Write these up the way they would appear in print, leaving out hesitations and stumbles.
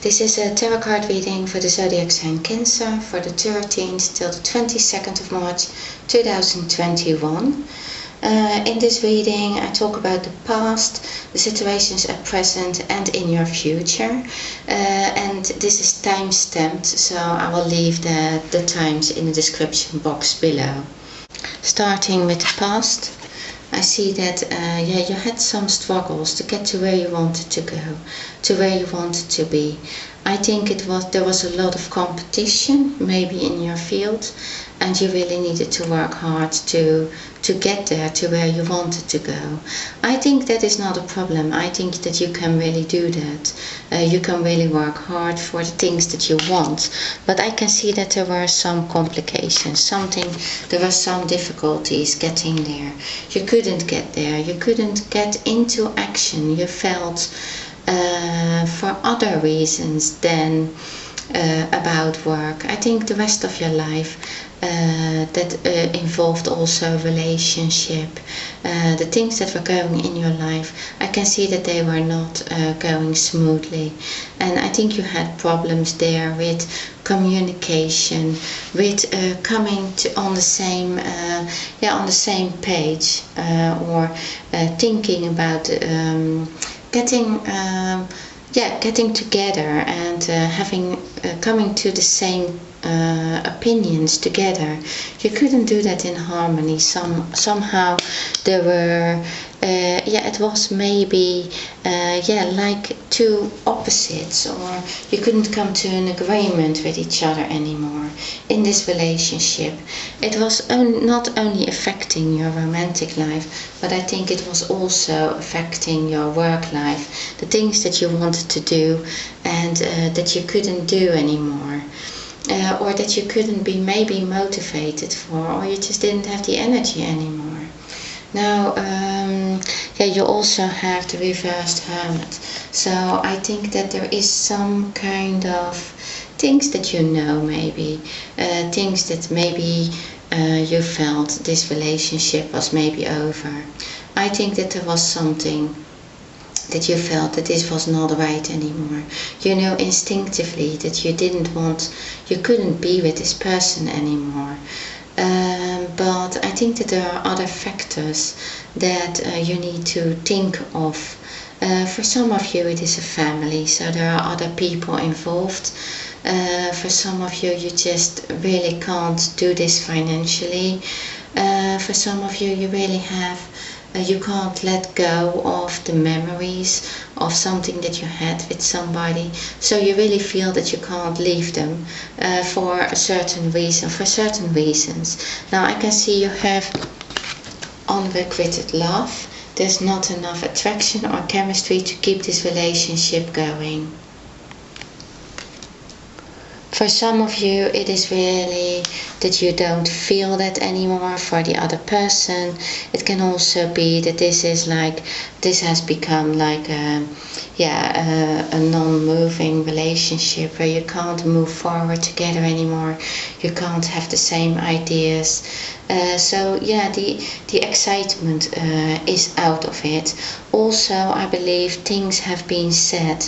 This is a tarot card reading for the zodiac sign Cancer for the 13th till the 22nd of March 2021. In this reading I talk about the past, the situations at present and in your future. And this is time stamped, so I will leave the times in the description box below. Starting with the past. I see that you had some struggles to get to where you wanted to go, to where you wanted to be. I think there was a lot of competition, maybe in your field, and you really needed to work hard to get there, to where you wanted to go. I think that is not a problem. I think that you can really do that. You can really work hard for the things that you want. But I can see that there were some complications, there were some difficulties getting there. You couldn't get there. You couldn't get into action. You felt for other reasons than about work. I think the rest of your life that involved also relationship, the things that were going in your life, I can see that they were not going smoothly, and I think you had problems there with communication, with coming on the same page, or thinking about getting together and coming to the same opinions together. You couldn't do that in harmony. Somehow there were it was maybe like two opposites, or you couldn't come to an agreement with each other anymore in this relationship. It was not only affecting your romantic life, but I think it was also affecting your work life, the things that you wanted to do and that you couldn't do anymore. Or that you couldn't be maybe motivated for, or you just didn't have the energy anymore. Now, you also have the reversed Hermit. So I think that there is some kind of things that you know, maybe things that maybe you felt this relationship was maybe over. I think that there was something that you felt that this was not right anymore. You know instinctively that you couldn't be with this person anymore. But I think that there are other factors that you need to think of. For some of you it is a family, so there are other people involved. For some of you, you just really can't do this financially. For some of you, you really have you can't let go of the memories of something that you had with somebody, so you really feel that you can't leave them for certain reasons. Now I can see you have unrequited love. There's not enough attraction or chemistry to keep this relationship going. For some of you, it is really that you don't feel that anymore for the other person. It can also be that this has become like a non-moving relationship where you can't move forward together anymore. You can't have the same ideas. The excitement is out of it. Also, I believe things have been said.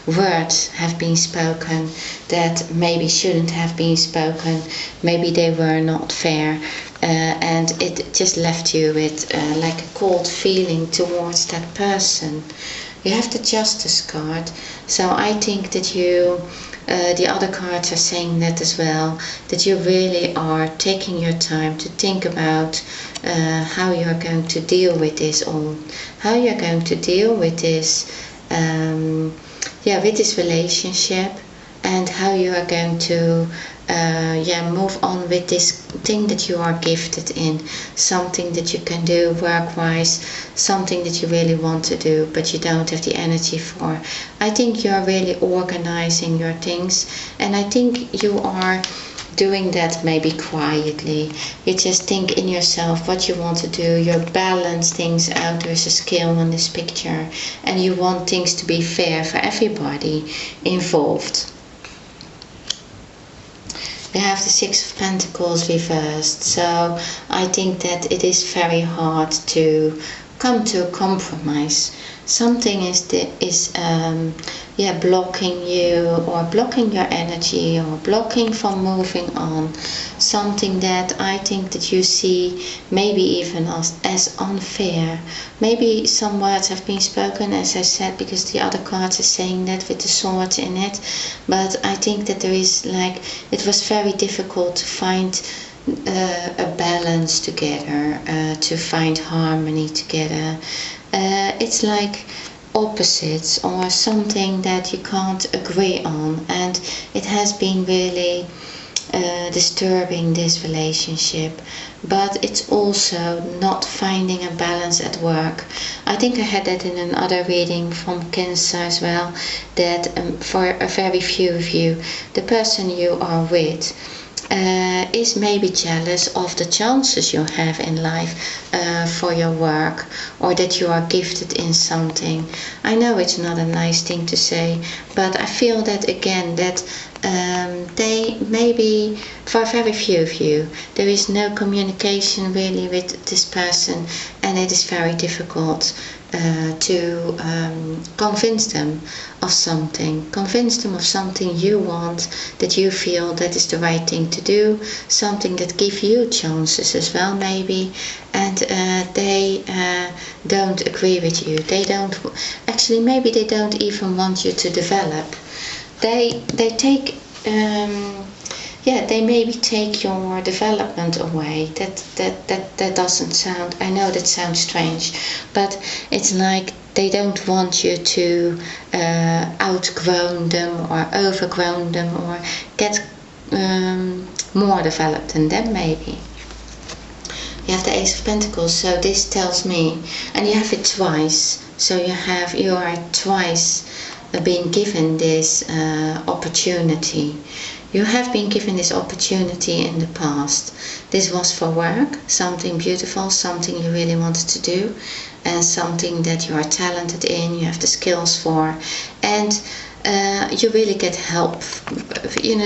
Words have been spoken that maybe shouldn't have been spoken. Maybe they were not fair, and it just left you with like a cold feeling towards that person. You have the Justice card, so I think that the other cards are saying that as well, that you really are taking your time to think about how you're going to deal with this all, how you're going to deal with this with this relationship, and how you are going to move on with this thing that you are gifted in, something that you can do work-wise, something that you really want to do but you don't have the energy for. I think you are really organizing your things, and I think you are doing that maybe quietly. You just think in yourself what you want to do. You balance things out. There's a scale on this picture, and you want things to be fair for everybody involved. We have the Six of Pentacles reversed, so I think that it is very hard to come to a compromise. something is blocking you, or blocking your energy, or blocking from moving on. Something that I think that you see maybe even as unfair. Maybe some words have been spoken, as I said, because the other cards are saying that with the sword in it. But I think that there is it was very difficult to find a balance together, to find harmony together. It's like opposites, or something that you can't agree on, and it has been really disturbing, this relationship. But it's also not finding a balance at work. I think I had that in another reading from Cancer as well, that for a very few of you, the person you are with is maybe jealous of the chances you have in life for your work, or that you are gifted in something. I know it's not a nice thing to say, but I feel that again, that they maybe, for very few of you, there is no communication really with this person, and it is very difficult to convince them of something you want, that you feel that is the right thing to do, something that gives you chances as well maybe, and they don't agree with you. They don't, actually maybe they don't even want you to develop. They take they maybe take your development away. That doesn't sound, I know that sounds strange, but it's like they don't want you to outgrow them or overgrow them, or get more developed than them maybe. You have the Ace of Pentacles, so this tells me, and you have it twice, so you are twice being given this opportunity. You have been given this opportunity in the past. This was for work, something beautiful, something you really wanted to do, and something that you are talented in, you have the skills for, and you really get help.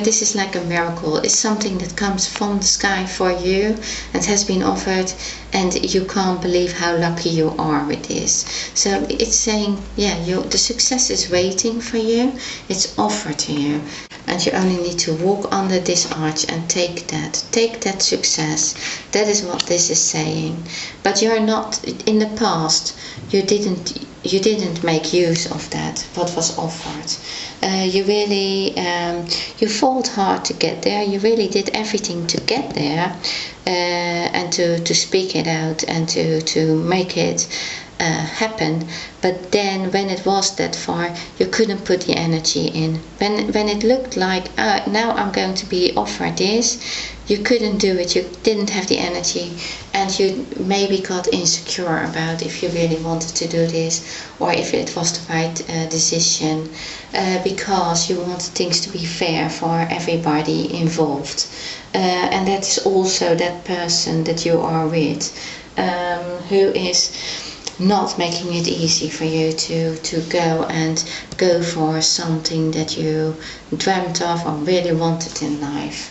This is like a miracle. It's something that comes from the sky for you and has been offered, and you can't believe how lucky you are with this. So it's saying, the success is waiting for you, it's offered to you, and you only need to walk under this arch and take that success. That is what this is saying. But you're not, in the past, you didn't make use of that, what was offered. You really, you fought hard to get there. You really did everything to get there, and to speak it out, and to make it happen. But then when it was that far, you couldn't put the energy in. When it looked like, now I'm going to be offered this, you couldn't do it. You didn't have the energy, and you maybe got insecure about if you really wanted to do this, or if it was the right decision, because you wanted things to be fair for everybody involved. And that is also that person that you are with, who is not making it easy for you to go for something that you dreamt of or really wanted in life.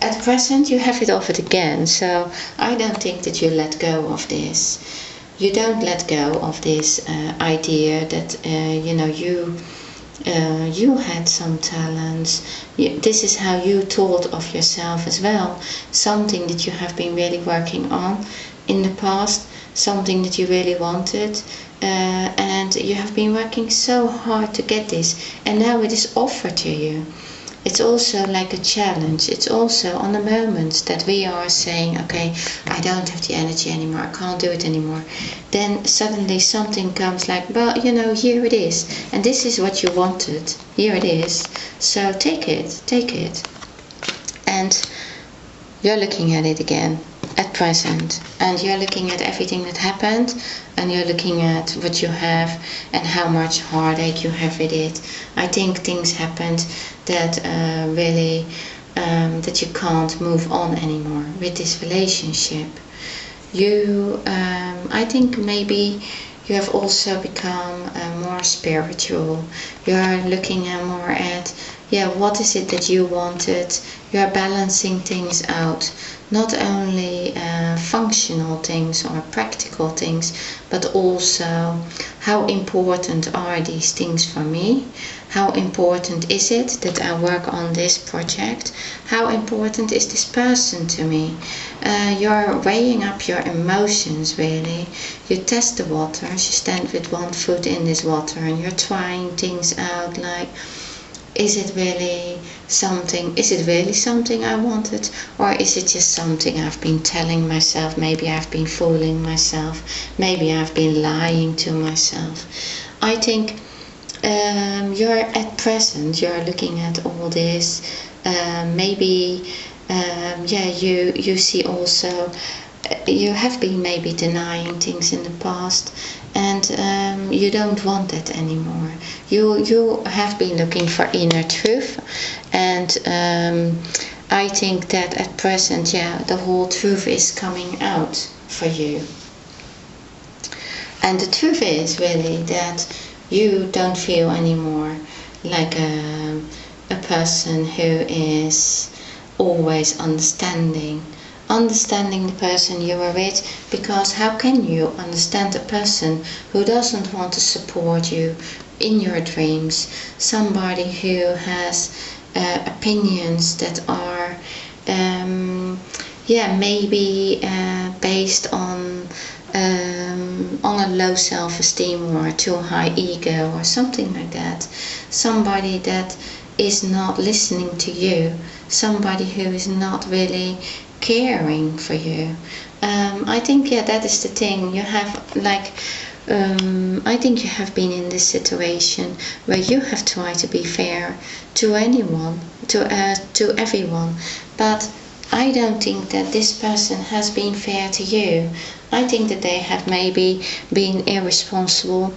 At present you have it offered again, so I don't think that you let go of this. You don't let go of this idea that you had some talents. This is how you thought of yourself as well. Something that you have been really working on in the past, something that you really wanted, and you have been working so hard to get this, and now it is offered to you. It's also like a challenge. It's also on the moments that we are saying, okay, I don't have the energy anymore, I can't do it anymore. Then suddenly something comes like, well, here it is. And this is what you wanted. Here it is. So take it. And you're looking at it again at present. And you're looking at everything that happened, and you're looking at what you have and how much heartache you have with it. I think things happened that really that you can't move on anymore with this relationship. I think maybe you have also become more spiritual. You are looking more at yeah, what is it that you wanted? You're balancing things out, not only functional things or practical things, but also how important are these things for me? How important is it that I work on this project? How important is this person to me? You're weighing up your emotions, really. You test the water, you stand with one foot in this water and you're trying things out, like, is it really something I wanted, or is it just something I've been telling myself? Maybe I've been fooling myself, maybe I've been lying to myself. I think you're at present, you're looking at all this, maybe you see also you have been maybe denying things in the past, and you don't want that anymore. You have been looking for inner truth, and I think that at present, the whole truth is coming out for you. And the truth is really that you don't feel anymore like a person who is always understanding the person you are with, because how can you understand a person who doesn't want to support you in your dreams? Somebody who has opinions that are maybe based on a low self-esteem or a too high ego or something like that. Somebody that is not listening to you, somebody who is not really caring for you. I think that is the thing. You have I think you have been in this situation where you have tried to be fair to anyone, to everyone, but I don't think that this person has been fair to you. I think that they have maybe been irresponsible.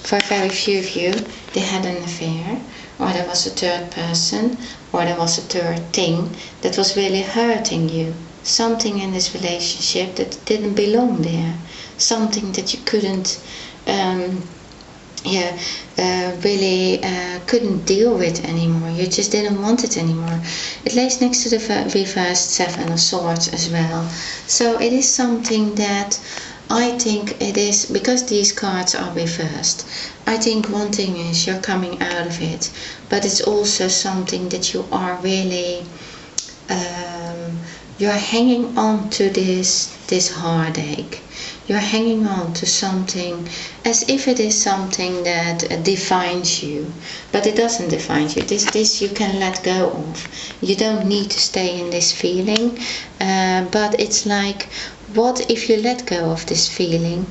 For very few of you, they had an affair, or there was a third person, or there was a third thing that was really hurting you. Something in this relationship that didn't belong there. Something that you couldn't really couldn't deal with anymore. You just didn't want it anymore. It lays next to the reversed Seven of Swords as well. So it is something that I think it is, because these cards are reversed. I think one thing is you're coming out of it, but it's also something that you are really you're hanging on to this heartache. You're hanging on to something as if it is something that defines you, but it doesn't define you. This you can let go of. You don't need to stay in this feeling, but it's like, what if you let go of this feeling?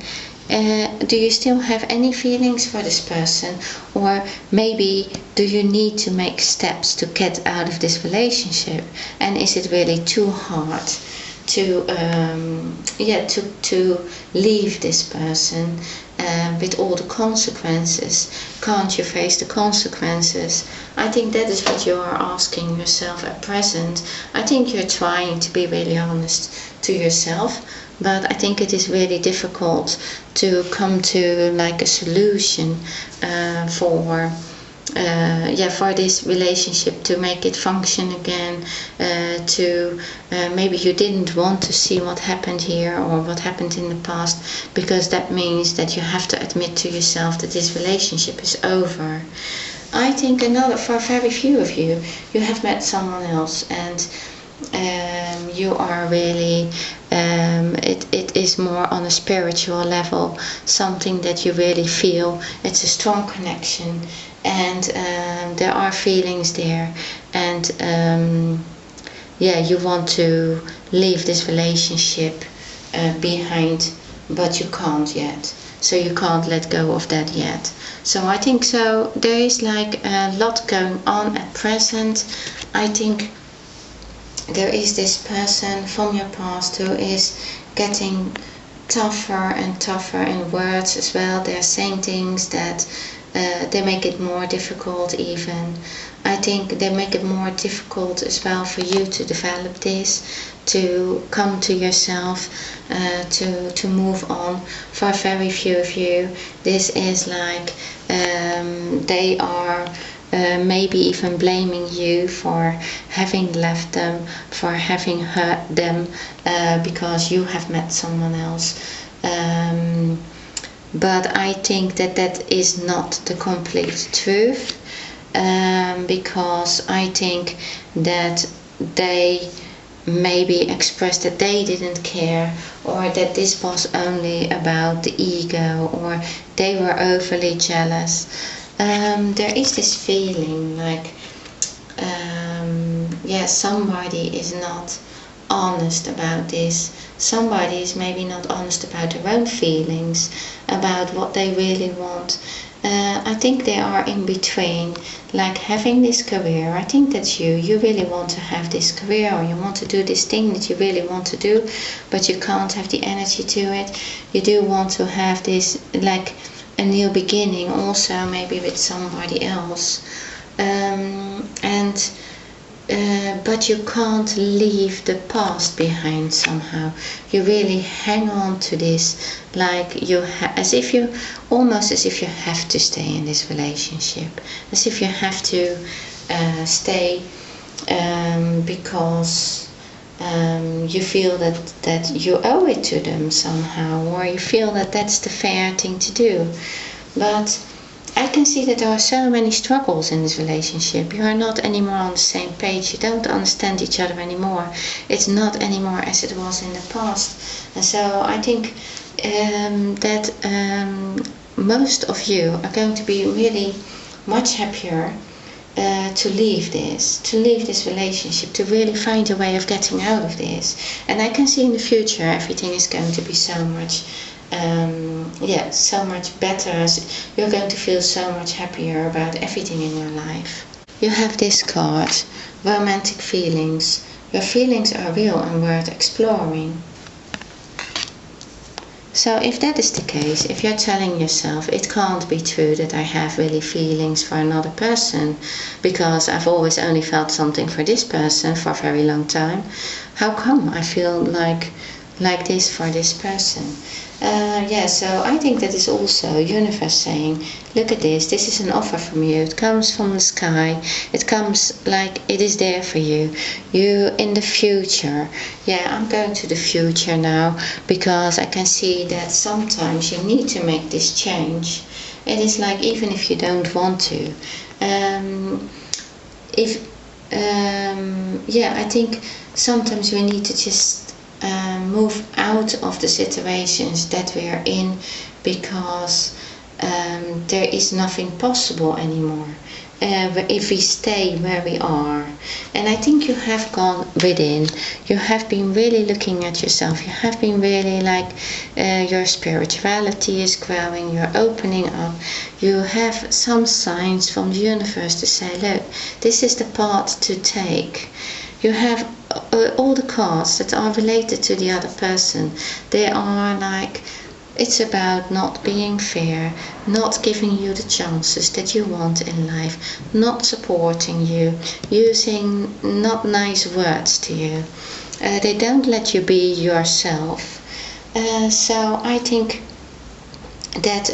Do you still have any feelings for this person, or maybe do you need to make steps to get out of this relationship? And is it really too hard to leave this person with all the consequences? Can't you face the consequences? I think that is what you are asking yourself at present. I think you're trying to be really honest to yourself, but I think it is really difficult to come to like a solution for this relationship, to make it function again, maybe you didn't want to see what happened here or what happened in the past, because that means that you have to admit to yourself that this relationship is over. I think for very few of you, you have met someone else, and you are really it is more on a spiritual level, something that you really feel. It's a strong connection, and there are feelings there, and you want to leave this relationship behind, but you can't yet. So you can't let go of that yet. So I think there is like a lot going on at present. I think there is this person from your past who is getting tougher and tougher in words as well. They're saying things that they make it more difficult even. I think they make it more difficult as well for you to develop this, to come to yourself, to move on. For very few of you, this is like they are maybe even blaming you for having left them, for having hurt them, because you have met someone else. But I think that that is not the complete truth, because I think that they maybe expressed that they didn't care, or that this was only about the ego, or they were overly jealous. There is this feeling like, somebody is not honest about this. Somebody is maybe not honest about their own feelings, about what they really want. I think they are in between, like having this career. I think that's you really want to have this career, or you want to do this thing that you really want to do, but you can't have the energy to it. You do want to have this, like a new beginning, also maybe with somebody else, but you can't leave the past behind somehow. You really hang on to this, like almost as if you have to stay in this relationship, as if you have to stay, because you feel that you owe it to them somehow, or you feel that that's the fair thing to do. But I can see that there are so many struggles in this relationship. You are not anymore on the same page. You don't understand each other anymore. It's not anymore as it was in the past. And so I think that most of you are going to be really much happier to leave this relationship, to really find a way of getting out of this. And I can see in the future everything is going to be so much so much better. You're going to feel so much happier about everything in your life. You have this card, romantic feelings. Your feelings are real and worth exploring. So if that is the case, if you're telling yourself it can't be true that I have really feelings for another person, because I've always only felt something for this person for a very long time, how come I feel like this for this person? So I think that is also universe saying, look at this is an offer from you. It comes from the sky. It comes like it is there for you. You in the future. I'm going to the future now, because I can see that sometimes you need to make this change. It is like, even if you don't want to. I think sometimes we need to just move out of the situations that we are in, because there is nothing possible anymore if we stay where we are. And I think you have gone within. You have been really looking at yourself. You have been really your spirituality is growing. You're opening up. You have some signs from the universe to say, look, this is the path to take. You have all the cards that are related to the other person. They are it's about not being fair, not giving you the chances that you want in life, not supporting you, using not nice words to you. They don't let you be yourself. So I think that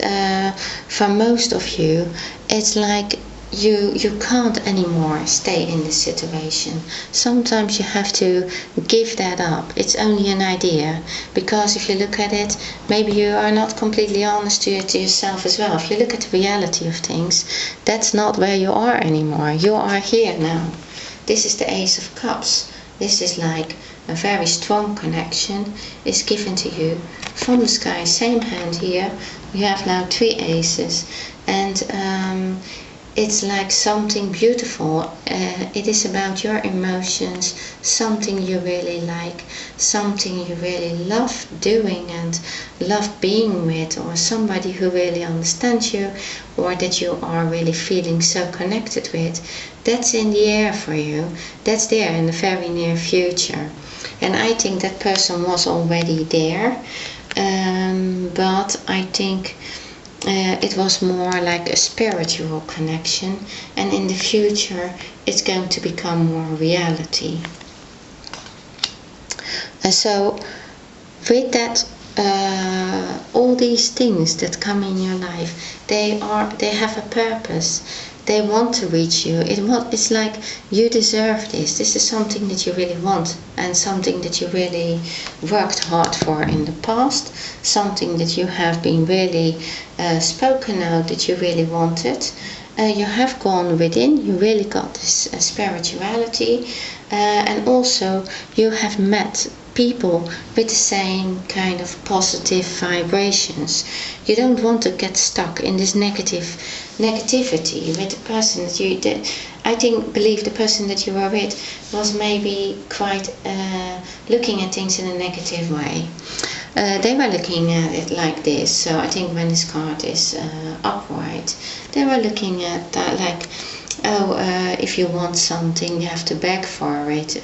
for most of you, it's like you can't anymore stay in this situation. Sometimes you have to give that up. It's only an idea, because if you look at it, maybe you are not completely honest to yourself as well. If you look at the reality of things, that's not where you are anymore. You are here now. This is the Ace of Cups. This is like a very strong connection is given to you from the sky. Same hand here. We have now 3 aces, and it's like something beautiful. It is about your emotions, something you really like, something you really love doing and love being with, or somebody who really understands you, or that you are really feeling so connected with. That's in the air for you. That's there in the very near future. And I think that person was already there, but I think it was more like a spiritual connection, and in the future it's going to become more reality. And so with that all these things that come in your life, they have a purpose. They want to reach you. It's like you deserve this. This is something that you really want, and something that you really worked hard for in the past, something that you have been really spoken out that you really wanted. You have gone within, you really got this spirituality, and also you have met people with the same kind of positive vibrations. You don't want to get stuck in this negativity with the person that you did. I believe the person that you were with was maybe quite looking at things in a negative way. They were looking at it like this. So I think when this card is upright, they were looking at that like, if you want something, you have to beg for it,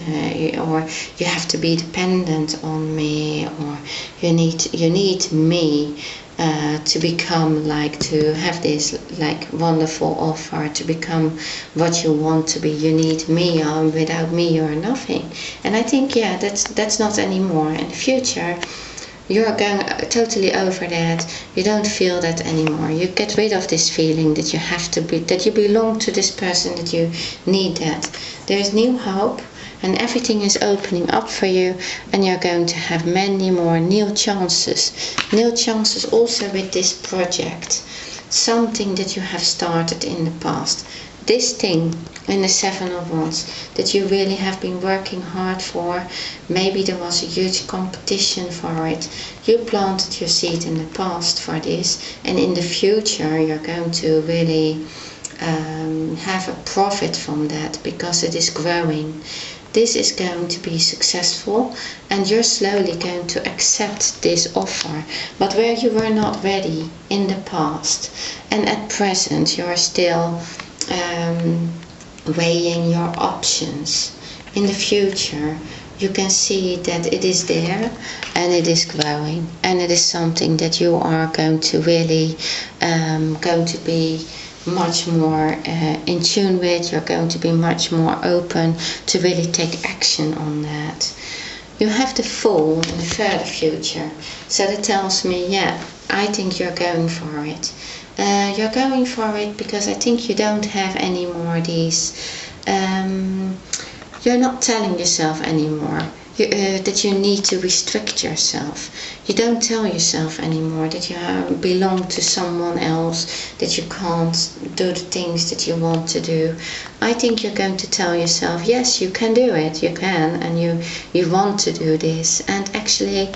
or you have to be dependent on me, or you need me to become like, to have this like wonderful offer, to become what you want to be. You need me, without me you're nothing. And I think, yeah, that's not anymore. In the future, you're going totally over that. You don't feel that anymore. You get rid of this feeling that you have to be, that you belong to this person, that you need that. There is new hope, and everything is opening up for you, and you're going to have many more new chances. New chances also with this project. Something that you have started in the past. This thing in the Seven of Wands that you really have been working hard for. Maybe there was a huge competition for it. You planted your seed in the past for this, and in the future you're going to really have a profit from that, because it is growing. This is going to be successful, and you're slowly going to accept this offer. But where you were not ready in the past, and at present you're still weighing your options, in the future you can see that it is there, and it is growing, and it is something that you are going to really going to be much more in tune with. You're going to be much more open to really take action on that. You have the Fool in the further future, so that tells me, yeah, I think you're going for it. You're going for it because I think you don't have any more these, you're not telling yourself anymore that you need to restrict yourself. You don't tell yourself anymore that you belong to someone else, that you can't do the things that you want to do. I think you're going to tell yourself, yes, you can do it, you can, and you want to do this. And actually,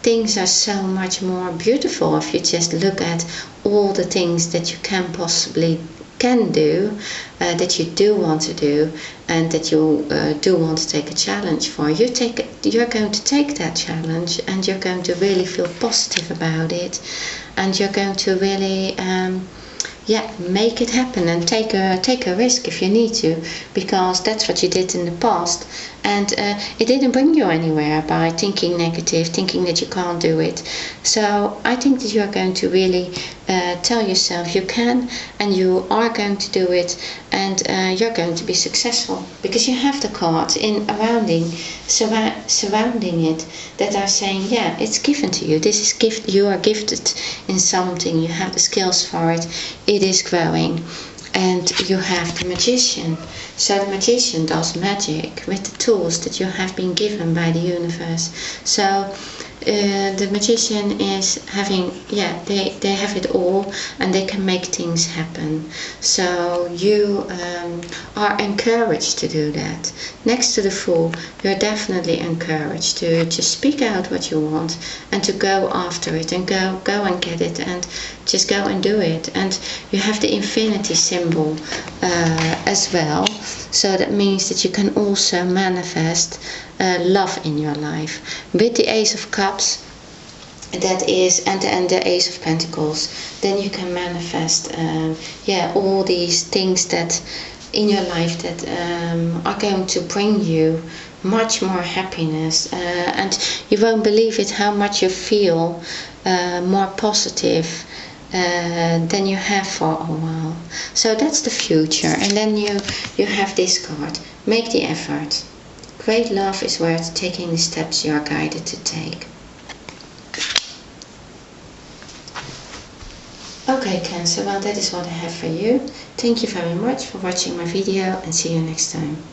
things are so much more beautiful if you just look at all the things that you can do, that you do want to do, and that you do want to take a challenge for. You're going to take that challenge, and you're going to really feel positive about it, and you're going to really make it happen, and take a risk if you need to, because that's what you did in the past, and it didn't bring you anywhere by thinking negative, thinking that you can't do it. So I think that you're going to really tell yourself you can, and you are going to do it, and you're going to be successful, because you have the cards surrounding it that are saying, yeah, it's given to you. This is gift. You are gifted in something. You have the skills for it. It is growing. And you have the Magician. So the Magician does magic with the tools that you have been given by the universe. So the Magician is having, they have it all, and they can make things happen. So you are encouraged to do that. Next to the Fool, you're definitely encouraged to just speak out what you want, and to go after it, and go and get it, and just go and do it. And you have the infinity symbol as well. So that means that you can also manifest love in your life. With the Ace of Cups, that is, and the Ace of Pentacles, then you can manifest all these things that in your life that are going to bring you much more happiness, and you won't believe it how much you feel more positive than you have for a while. So that's the future. And then you have this card. Make the effort. Great love is worth taking the steps you are guided to take. Okay, Cancer, well, that is what I have for you. Thank you very much for watching my video, and see you next time.